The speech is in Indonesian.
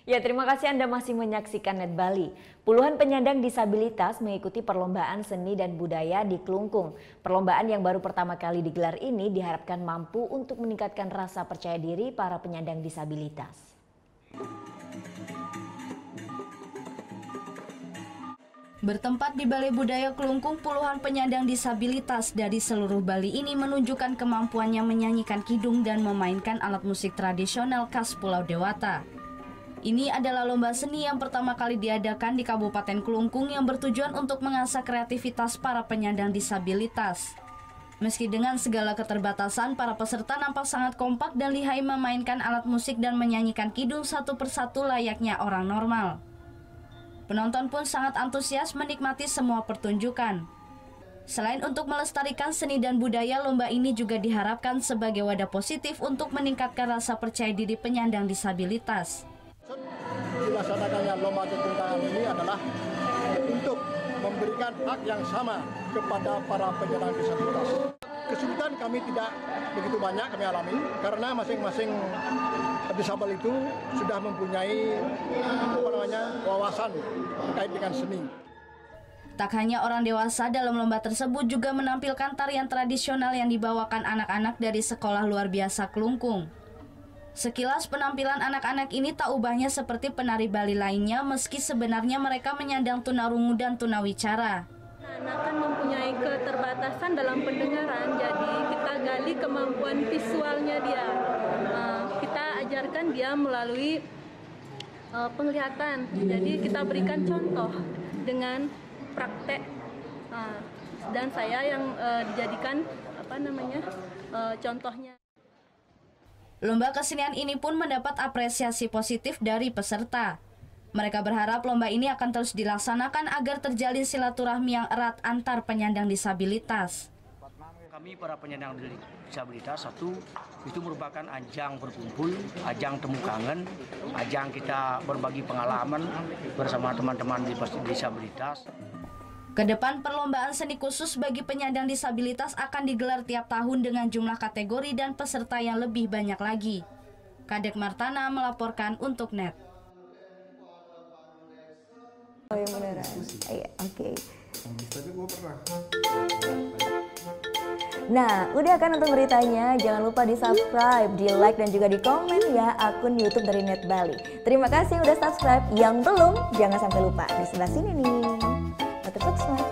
Ya, terima kasih Anda masih menyaksikan Net Bali. Puluhan penyandang disabilitas mengikuti perlombaan seni dan budaya di Klungkung. Perlombaan yang baru pertama kali digelar ini diharapkan mampu untuk meningkatkan rasa percaya diri para penyandang disabilitas. Bertempat di Balai Budaya Klungkung, puluhan penyandang disabilitas dari seluruh Bali ini menunjukkan kemampuannya menyanyikan kidung dan memainkan alat musik tradisional khas Pulau Dewata. Ini adalah lomba seni yang pertama kali diadakan di Kabupaten Klungkung yang bertujuan untuk mengasah kreativitas para penyandang disabilitas. Meski dengan segala keterbatasan, para peserta nampak sangat kompak dan lihai memainkan alat musik dan menyanyikan kidung satu persatu layaknya orang normal. Penonton pun sangat antusias menikmati semua pertunjukan. Selain untuk melestarikan seni dan budaya, lomba ini juga diharapkan sebagai wadah positif untuk meningkatkan rasa percaya diri penyandang disabilitas. Dilaksanakannya lomba ketunggangan ini adalah untuk memberikan hak yang sama kepada para penyandang disabilitas. Kesulitan kami tidak begitu banyak kami alami karena masing-masing disabel itu sudah mempunyai wawasan terkait dengan seni. Tak hanya orang dewasa, dalam lomba tersebut juga menampilkan tarian tradisional yang dibawakan anak-anak dari Sekolah Luar Biasa Klungkung. Sekilas penampilan anak-anak ini tak ubahnya seperti penari Bali lainnya, meski sebenarnya mereka menyandang tunarungu dan tunawicara. Anak kan mempunyai keterbatasan dalam pendengaran, jadi kita gali kemampuan visualnya dia. Kita ajarkan dia melalui penglihatan, jadi kita berikan contoh dengan praktek. Dan saya yang dijadikan contohnya. Lomba kesenian ini pun mendapat apresiasi positif dari peserta. Mereka berharap lomba ini akan terus dilaksanakan agar terjalin silaturahmi yang erat antar penyandang disabilitas. Kami para penyandang disabilitas, satu, itu merupakan ajang berkumpul, ajang temu kangen, ajang kita berbagi pengalaman bersama teman-teman disabilitas. Kedepan perlombaan seni khusus bagi penyandang disabilitas akan digelar tiap tahun dengan jumlah kategori dan peserta yang lebih banyak lagi. Kadek Martana melaporkan untuk Net. Oh yang beneran? Iya, oke. Tapi gue pernah. Nah, udah kan nonton beritanya? Jangan lupa di subscribe, di like dan juga di komen ya akun YouTube dari Net Bali. Terima kasih udah subscribe. Yang belum, jangan sampai lupa di sebelah sini nih. Subscribe.